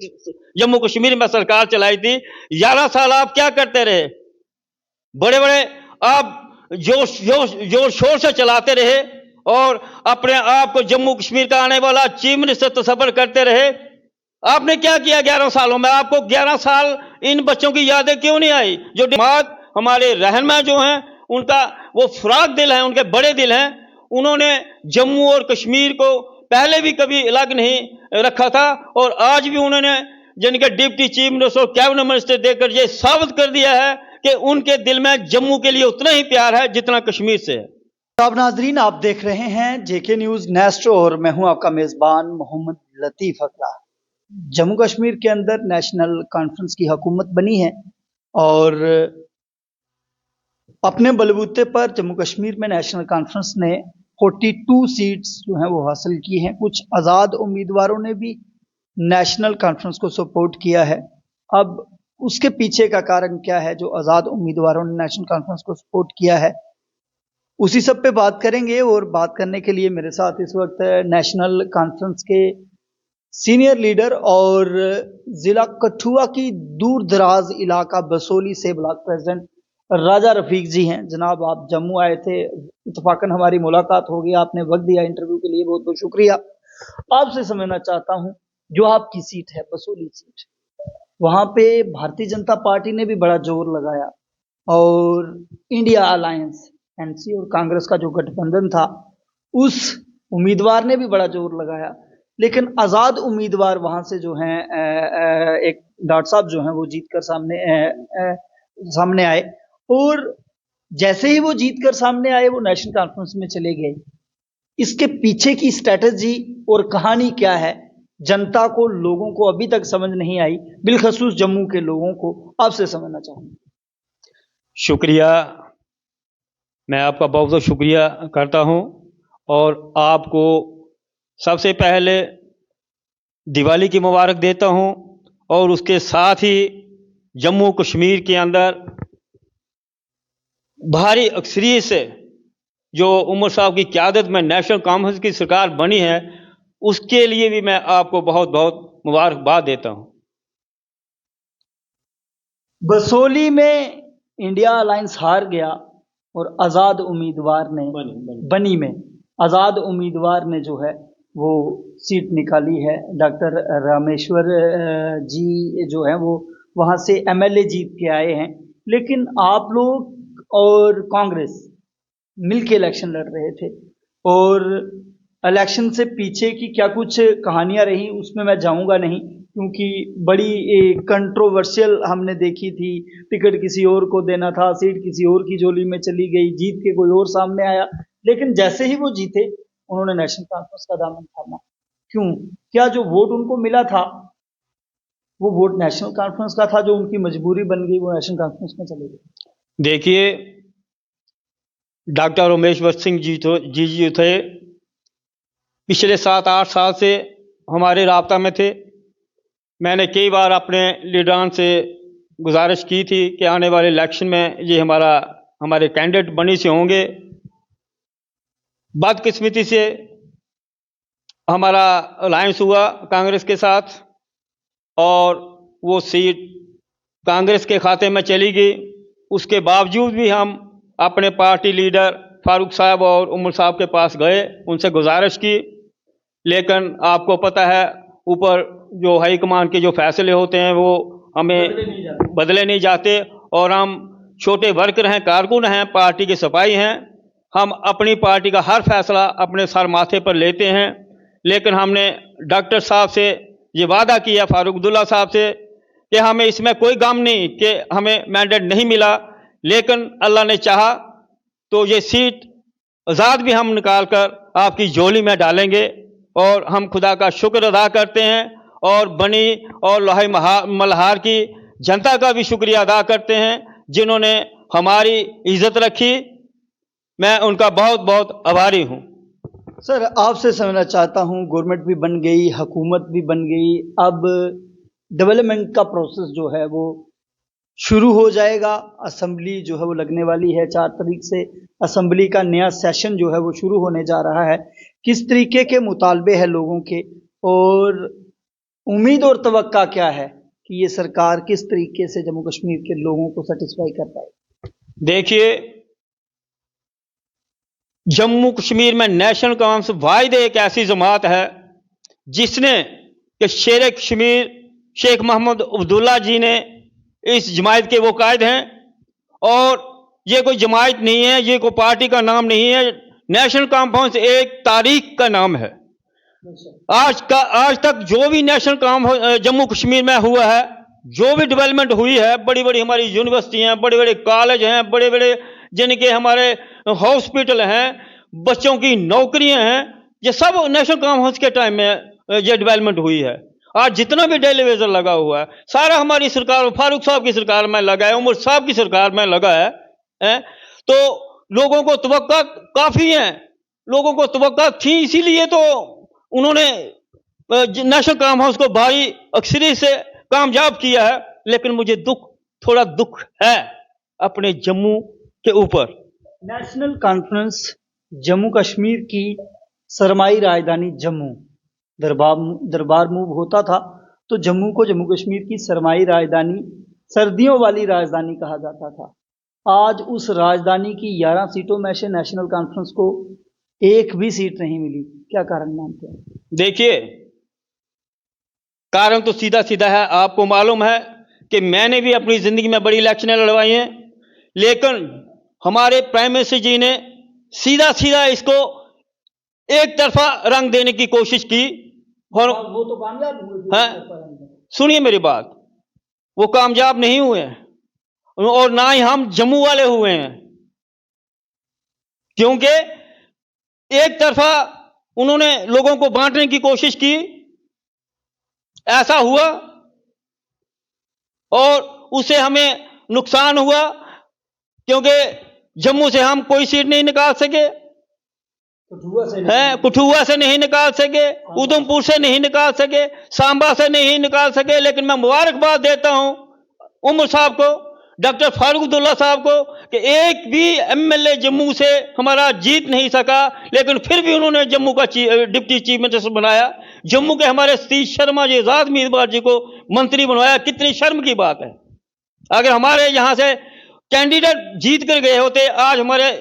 जम्मू कश्मीर में सरकार चलाई थी, 11 साल आप क्या करते रहे? बड़े बड़े आप जोर शोर से चलाते रहे और अपने आप को जम्मू कश्मीर का आने वाला चीफ मिनिस्टर तस्वर करते रहे। आपने क्या किया 11 सालों में? आपको 11 साल इन बच्चों की यादें क्यों नहीं आई? जो दिमाग हमारे रहनुमा जो हैं, उनका वो फराक दिल है, उनके बड़े दिल हैं। उन्होंने जम्मू और कश्मीर को पहले भी कभी अलग नहीं रखा था और आज भी उन्होंने जिनके डिप्टी चीफ मिनिस्टर और कैबिनेट मिनिस्टर देकर ये साबित कर दिया है कि उनके दिल में जम्मू के लिए उतना ही प्यार है जितना कश्मीर से है। अब नाजरीन, आप देख रहे हैं जेके न्यूज नेस्ट और मैं हूं आपका मेजबान मोहम्मद लतीफ अकला। जम्मू कश्मीर के अंदर नेशनल कॉन्फ्रेंस की हुकूमत बनी है और अपने बलबूते पर जम्मू कश्मीर में नेशनल कॉन्फ्रेंस ने 42 सीट्स जो हैं वो हासिल की हैं। कुछ आज़ाद उम्मीदवारों ने भी नेशनल कॉन्फ्रेंस को सपोर्ट किया है। अब उसके पीछे का कारण क्या है जो आज़ाद उम्मीदवारों ने नेशनल कॉन्फ्रेंस को सपोर्ट किया है, उसी सब पे बात करेंगे। और बात करने के लिए मेरे साथ इस वक्त नेशनल कॉन्फ्रेंस के सीनियर लीडर और जिला कठुआ की दूर दराज इलाका बसोली से ब्लॉक प्रेसिडेंट राजा रफीक जी हैं। जनाब, आप जम्मू आए थे, इत्तफाकन हमारी मुलाकात हो गई, आपने वक्त दिया इंटरव्यू के लिए, बहुत बहुत शुक्रिया। आपसे समझना चाहता हूं, जो आपकी सीट है बसोली सीट, वहां पे भारतीय जनता पार्टी ने भी बड़ा जोर लगाया और इंडिया अलायंस एनसी और कांग्रेस का जो गठबंधन था उस उम्मीदवार ने भी बड़ा जोर लगाया, लेकिन आज़ाद उम्मीदवार वहां से जो हैं एक डॉक्टर साहब जो हैं वो जीत कर सामने आए और जैसे ही वो जीत कर सामने आए वो नेशनल कॉन्फ्रेंस में चले गए। इसके पीछे की स्ट्रेटजी और कहानी क्या है, जनता को, लोगों को अभी तक समझ नहीं आई, बिलखसूस जम्मू के लोगों को। आपसे समझना चाहूंगा। शुक्रिया, मैं आपका बहुत बहुत शुक्रिया करता हूं और आपको सबसे पहले दिवाली की मुबारक देता हूं और उसके साथ ही जम्मू कश्मीर के अंदर भारी अक्सरियत से जो उमर साहब की क़यादत में नेशनल कॉन्फ्रेंस की सरकार बनी है, उसके लिए भी मैं आपको बहुत बहुत मुबारकबाद देता हूं। बसोली में इंडिया अलायंस हार गया और आज़ाद उम्मीदवार ने बनी में आज़ाद उम्मीदवार ने जो है वो सीट निकाली है। डॉक्टर रामेश्वर जी जो है वो वहां से एमएलए जीत के आए हैं, लेकिन आप लोग और कांग्रेस मिलके इलेक्शन लड़ रहे थे और इलेक्शन से पीछे की क्या कुछ कहानियां रही उसमें मैं जाऊंगा नहीं, क्योंकि बड़ी कंट्रोवर्शियल हमने देखी थी। टिकट किसी और को देना था, सीट किसी और की झोली में चली गई, जीत के कोई और सामने आया, लेकिन जैसे ही वो जीते उन्होंने नेशनल कॉन्फ्रेंस का दामन थामा। क्यों? क्या जो वोट उनको मिला था वो वोट नेशनल कॉन्फ्रेंस का था, जो उनकी मजबूरी बन गई, वो नेशनल कॉन्फ्रेंस में चले गए? देखिए, डॉक्टर उमेश्वर सिंह जी थे, पिछले 7-8 साल से हमारे राब्ता में थे। मैंने कई बार अपने लीडरान से गुजारिश की थी कि आने वाले इलेक्शन में ये हमारे कैंडिडेट बनी से होंगे। बदकिस्मती से हमारा अलायंस हुआ कांग्रेस के साथ और वो सीट कांग्रेस के खाते में चली गई। उसके बावजूद भी हम अपने पार्टी लीडर फारूक साहब और उमर साहब के पास गए, उनसे गुजारिश की, लेकिन आपको पता है ऊपर जो हाईकमान के जो फैसले होते हैं वो हमें बदले नहीं जाते और हम छोटे वर्कर हैं, कारकुन हैं, पार्टी के सिपाही हैं। हम अपनी पार्टी का हर फैसला अपने सर माथे पर लेते हैं, लेकिन हमने डॉक्टर साहब से ये वादा किया, फारूक अब्दुल्ला साहब से, कि हमें इसमें कोई गम नहीं कि हमें मैंडेट नहीं मिला, लेकिन अल्लाह ने चाहा तो ये सीट आज़ाद भी हम निकाल कर आपकी झोली में डालेंगे और हम खुदा का शुक्र अदा करते हैं और बनी और लोहाई मल्हार की जनता का भी शुक्रिया अदा करते हैं जिन्होंने हमारी इज्जत रखी। मैं उनका बहुत बहुत आभारी हूं। सर, आपसे समझना चाहता हूं, गवर्नमेंट भी बन गई, हुकूमत भी बन गई, अब डेवलपमेंट का प्रोसेस जो है वो शुरू हो जाएगा। असेंबली जो है वो लगने वाली है, 4 तारीख से असेंबली का नया सेशन जो है वो शुरू होने जा रहा है। किस तरीके के मुतालबे हैं लोगों के और उम्मीद और तवक्का क्या है कि ये सरकार किस तरीके से जम्मू कश्मीर के लोगों को सेटिस्फाई कर पाए? देखिए, जम्मू कश्मीर में नेशनल कॉन्फ्रेंस वाहिद एक ऐसी जमात है जिसने कि शेर कश्मीर शेख मोहम्मद अब्दुल्ला जी ने इस जमात के वो कायद हैं। और ये कोई जमात नहीं है, ये कोई पार्टी का नाम नहीं है। नेशनल कॉन्फ्रेंस एक तारीख का नाम है। आज तक जो भी नेशनल कॉन्फ्रेंस जम्मू कश्मीर में हुआ है, जो भी डेवलपमेंट हुई है, बड़ी बड़ी हमारी यूनिवर्सिटी हैं, बड़े बड़े कॉलेज हैं, बड़े बड़े जिनके हमारे हॉस्पिटल हैं, बच्चों की नौकरियां हैं, ये सब नेशनल कॉन्फ्रेंस के टाइम में ये डेवलपमेंट हुई है। आज जितना भी टेलीविजन लगा हुआ है सारा हमारी सरकार, फारूक साहब की सरकार में लगा है, उमर साहब की सरकार में लगा है। तो लोगों को तवक्का काफी है, लोगों को तवक्का थी, इसीलिए तो उन्होंने नेशनल कॉन्फ्रेंस को भारी अक्सरियत से कामयाब किया है। लेकिन मुझे थोड़ा दुख है अपने जम्मू के ऊपर। नेशनल कॉन्फ्रेंस जम्मू कश्मीर की सरमाई राजधानी जम्मू दरबार मूव होता था तो जम्मू को जम्मू कश्मीर की सरमाई राजधानी, सर्दियों वाली राजधानी कहा जाता था। आज उस राजधानी की 11 सीटों में से नेशनल कॉन्फ्रेंस को एक भी सीट नहीं मिली। क्या कारण मानते हैं? देखिए, कारण तो सीधा सीधा है। आपको मालूम है कि मैंने भी अपनी जिंदगी में बड़ी इलेक्शनें लड़वाई हैं, लेकिन हमारे प्राइम मिनिस्टर जी ने सीधा सीधा इसको एक तरफा रंग देने की कोशिश की और वो तो कामयाब हुए। सुनिए मेरी बात, वो कामयाब नहीं हुए और ना ही हम जम्मू वाले हुए हैं, क्योंकि एक तरफा उन्होंने लोगों को बांटने की कोशिश की। ऐसा हुआ और उससे हमें नुकसान हुआ, क्योंकि जम्मू से हम कोई सीट नहीं निकाल सके, कठुआ से नहीं निकाल सके, उधमपुर से नहीं निकाल सके, सांबा से नहीं निकाल सके। लेकिन मैं मुबारकबाद देता हूं उमर साहब को, डॉक्टर फारूक अब्दुल्ला साहब को, कि एक भी एमएलए जम्मू से हमारा जीत नहीं सका, लेकिन फिर भी उन्होंने जम्मू का डिप्टी चीफ मिनिस्टर बनाया। जम्मू के हमारे सतीश शर्मा जी, आजाद उम्मीदवार जी को मंत्री बनवाया। कितनी शर्म की बात है। अगर हमारे यहां से कैंडिडेट जीत कर गए होते, आज हमारे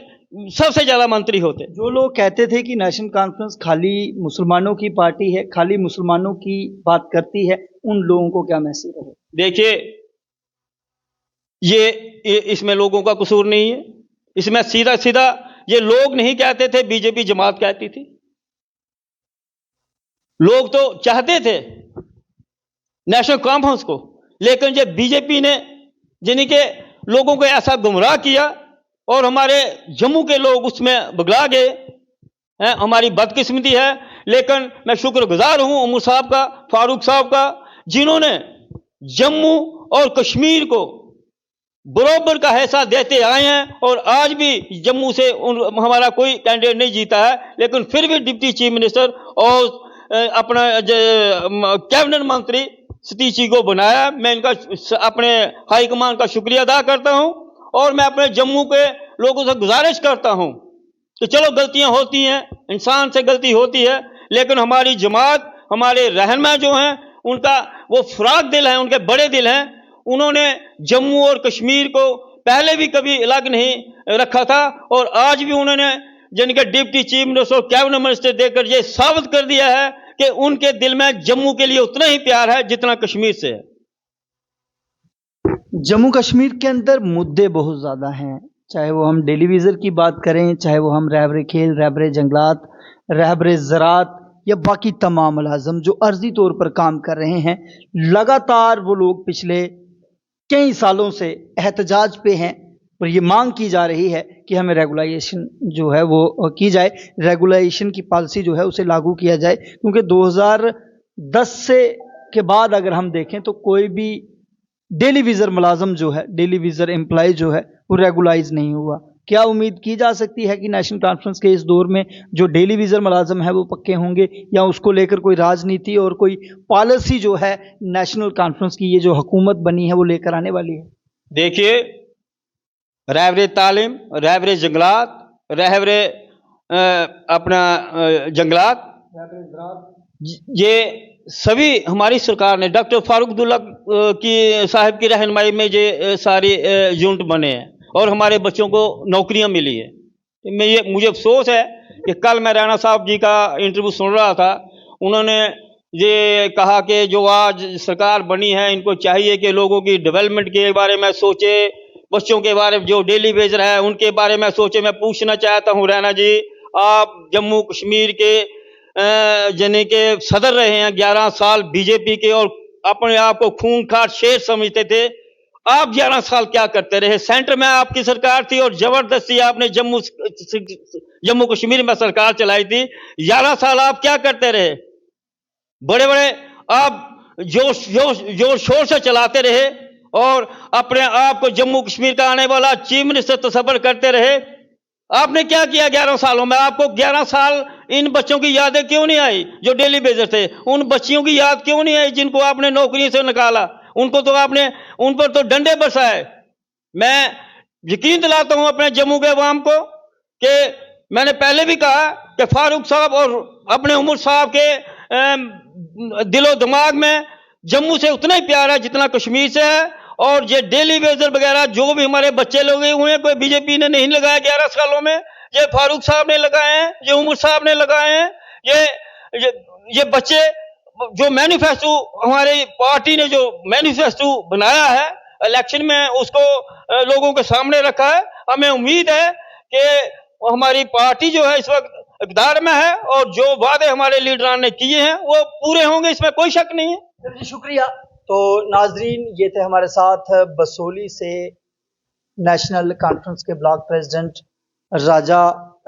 सबसे ज्यादा मंत्री होते। जो लोग कहते थे कि नेशनल कॉन्फ्रेंस खाली मुसलमानों की पार्टी है, खाली मुसलमानों की बात करती है, उन लोगों को क्या मैसेज है? देखिए, ये इसमें लोगों का कसूर नहीं है। इसमें सीधा सीधा ये लोग नहीं कहते थे, बीजेपी जमात कहती थी। लोग तो चाहते थे नेशनल कॉन्फ्रेंस को, लेकिन जब बीजेपी ने जिनके लोगों को ऐसा गुमराह किया और हमारे जम्मू के लोग उसमें बगला गए, हमारी बदकिस्मती है। लेकिन मैं शुक्रगुजार हूं उमर साहब का, फारूक साहब का, जिन्होंने जम्मू और कश्मीर को बराबर का हिस्सा देते आए हैं। और आज भी जम्मू से हमारा कोई कैंडिडेट नहीं जीता है, लेकिन फिर भी डिप्टी चीफ मिनिस्टर और अपना कैबिनेट मंत्री सतीश जी को बनाया। मैं इनका अपने हाईकमान का शुक्रिया अदा करता हूं और मैं अपने जम्मू के लोगों से गुजारिश करता हूं कि चलो गलतियां होती हैं, इंसान से गलती होती है, लेकिन हमारी जमात, हमारे रहनुमा जो हैं, उनका वो फराक दिल है, उनके बड़े दिल हैं। उन्होंने जम्मू और कश्मीर को पहले भी कभी अलग नहीं रखा था और आज भी उन्होंने जिनके डिप्टी चीफ मिनिस्टर और कैबिनेट मिनिस्टर देकर ये साबित कर दिया है कि उनके दिल में जम्मू के लिए उतना ही प्यार है जितना कश्मीर से है। जम्मू कश्मीर के अंदर मुद्दे बहुत ज़्यादा हैं, चाहे वो हम डेली विज़र की बात करें, चाहे वो हम रहबरे खेल, रहबरे जंगलात, रहबरे ज़रात या बाकी तमाम मुलाजम जो अर्जी तौर पर काम कर रहे हैं। लगातार वो लोग पिछले कई सालों से एहतजाज पे हैं और ये मांग की जा रही है कि हमें रेगुलाइजेशन जो है वो की जाए, रेगुलाइजेशन की पॉलिसी जो है उसे लागू किया जाए। क्योंकि 2010 से के बाद अगर हम देखें तो कोई भी डेली विज़र मुलाजम जो है, डेली विज़र एम्प्लॉय जो है, वो रेगुलाइज नहीं हुआ। क्या उम्मीद की जा सकती है कि नेशनल कॉन्फ्रेंस के इस दौर में जो डेली विज़र मुलाजम है वो पक्के होंगे, या उसको लेकर कोई राजनीति और कोई पॉलिसी जो है नेशनल कॉन्फ्रेंस की ये जो हुकूमत बनी है वो लेकर आने वाली है? देखिए, रहबरे तालीम, रहबरे जंगलात, रहबरे अपना जंगलात, ये सभी हमारी सरकार ने डॉक्टर फारूक अब्दुल्ला की साहब की रहनुमाई में ये सारे यूनिट बने हैं और हमारे बच्चों को नौकरियां मिली है। मुझे अफसोस है कि कल मैं राणा साहब जी का इंटरव्यू सुन रहा था, उन्होंने ये कहा कि जो आज सरकार बनी है इनको चाहिए कि लोगों की डेवलपमेंट के बारे में सोचे, बच्चों के बारे में जो डेली वेजर है उनके बारे में सोचे। मैं पूछना चाहता हूँ राणा जी, आप जम्मू कश्मीर के यानी के सदर रहे हैं 11 साल बीजेपी के और अपने आप को खूंखार शेर समझते थे। आप 11 साल क्या करते रहे? सेंटर में आपकी सरकार थी और जबरदस्ती आपने जम्मू कश्मीर में सरकार चलाई थी। 11 साल आप क्या करते रहे? बड़े बड़े आप जोर शोर से चलाते रहे और अपने आप को जम्मू कश्मीर का आने वाला चीफ मिनिस्टर तस्वर करते रहे। आपने क्या किया 11 सालों में? आपको 11 साल इन बच्चों की यादें क्यों नहीं आई जो डेली बेजर थे? उन बच्चियों की याद क्यों नहीं आई जिनको आपने नौकरी से निकाला? उनको तो आपने उन पर तो डंडे बरसाए। मैं यकीन दिलाता हूं अपने जम्मू के अवाम को कि मैंने पहले भी कहा कि फारूक साहब और अपने उमर साहब के दिलो दिमाग में जम्मू से उतना ही प्यार है जितना कश्मीर से है। और ये डेली वेजर वगैरह जो भी हमारे बच्चे लोग हुए हैं, कोई बीजेपी ने नहीं लगाया 11 सालों में, ये फारूक साहब ने लगाए हैं, ये उमर साहब ने लगाए हैं। ये बच्चे जो मैनिफेस्टो हमारी पार्टी ने जो मैनिफेस्टो बनाया है इलेक्शन में उसको लोगों के सामने रखा है। हमें उम्मीद है कि हमारी पार्टी जो है इस वक्त इक़्तिदार में है और जो वादे हमारे लीडरान ने किए हैं वो पूरे होंगे, इसमें कोई शक नहीं है। जी शुक्रिया। तो नाजरीन, ये थे हमारे साथ बसोली से नेशनल कॉन्फ्रेंस के ब्लॉक प्रेसिडेंट राजा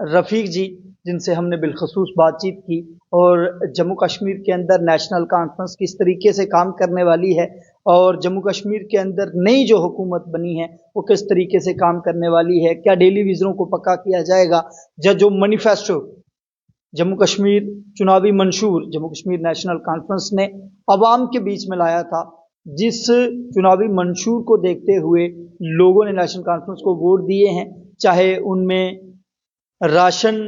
रफीक जी, जिनसे हमने बिलखसूस बातचीत की और जम्मू कश्मीर के अंदर नेशनल कॉन्फ्रेंस किस तरीके से काम करने वाली है और जम्मू कश्मीर के अंदर नई जो हुकूमत बनी है वो किस तरीके से काम करने वाली है, क्या डेली विजरों को पक्का किया जाएगा, जो मैनिफेस्टो जम्मू कश्मीर चुनावी मंशूर जम्मू कश्मीर नेशनल कॉन्फ्रेंस ने अवाम के बीच में लाया था, जिस चुनावी मंशूर को देखते हुए लोगों ने नेशनल कॉन्फ्रेंस को वोट दिए हैं, चाहे उनमें राशन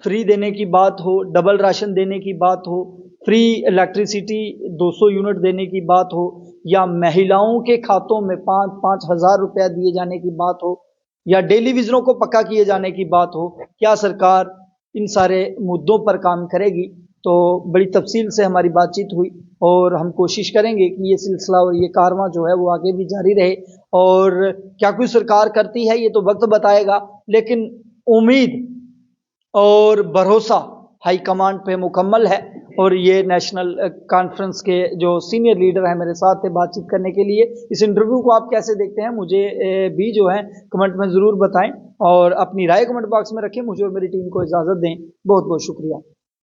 फ्री देने की बात हो, डबल राशन देने की बात हो, फ्री इलेक्ट्रिसिटी 200 यूनिट देने की बात हो, या महिलाओं के खातों में 5-5 हज़ार रुपया दिए जाने की बात हो, या डेली विजरों को पक्का किए जाने की बात हो। क्या सरकार इन सारे मुद्दों पर काम करेगी? तो बड़ी तफसील से हमारी बातचीत हुई और हम कोशिश करेंगे कि ये सिलसिला और ये कारवां जो है वो आगे भी जारी रहे। और क्या कोई सरकार करती है ये तो वक्त बताएगा, लेकिन उम्मीद और भरोसा हाई कमांड पे मुकम्मल है। और ये नेशनल कॉन्फ्रेंस के जो सीनियर लीडर हैं मेरे साथ थे बातचीत करने के लिए। इस इंटरव्यू को आप कैसे देखते हैं मुझे भी जो है कमेंट में ज़रूर बताएं और अपनी राय कमेंट बॉक्स में रखें। मुझे और मेरी टीम को इजाज़त दें। बहुत बहुत शुक्रिया।